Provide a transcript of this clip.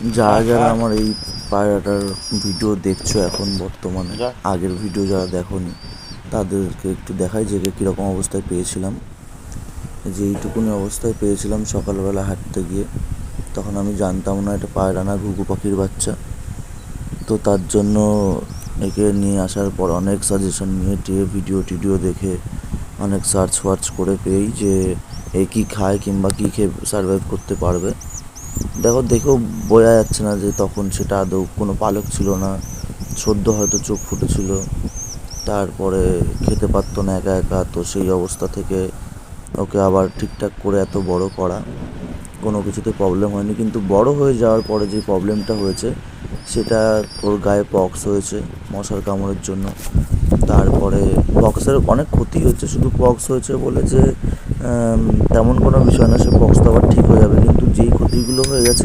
যারা আমার এই পায়রাটার ভিডিও দেখছো এখন বর্তমানে, আগের ভিডিও যারা দেখোনি তাদেরকে একটু দেখাই যে কীরকম অবস্থায় পেয়েছিলাম। যে এইটুকুনি অবস্থায় পেয়েছিলাম সকালবেলা হাঁটতে গিয়ে। তখন আমি জানতাম না এটা পায়রা না, ঘুঘু পাখির বাচ্চা। তো তার জন্য একে নিয়ে আসার পর অনেক সাজেশন নিয়ে টিয়ে ভিডিও দেখে অনেক সার্চ ফার্চ করে পেয়েই যে এ কী খায় কিংবা কী খেয়ে সার্ভাইভ করতে পারবে। দেখেও বোঝা যাচ্ছে না যে তখন সেটা আদৌ কোনো পালক ছিল না, সদ্য হয়তো চোখ ফুটেছিল। তারপরে খেতে পারতো না একা একা, তো সেই অবস্থা থেকে ওকে আবার ঠিকঠাক করে এত বড় করা, কোনো কিছুতে প্রবলেম হয়নি। কিন্তু বড় হয়ে যাওয়ার পরে যে প্রবলেমটা হয়েছে সেটা ওর গায়ে পক্স হয়েছে মশার কামড়ের জন্য। তারপরে পক্সের অনেক ক্ষতি হচ্ছে, শুধু পক্স হয়েছে বলে যে তেমন কোনো বিষয় না, সে পক্স তো আবার ঠিক হয়ে যাবে। কিন্তু যেই ক্ষতিগুলো হয়ে গেছে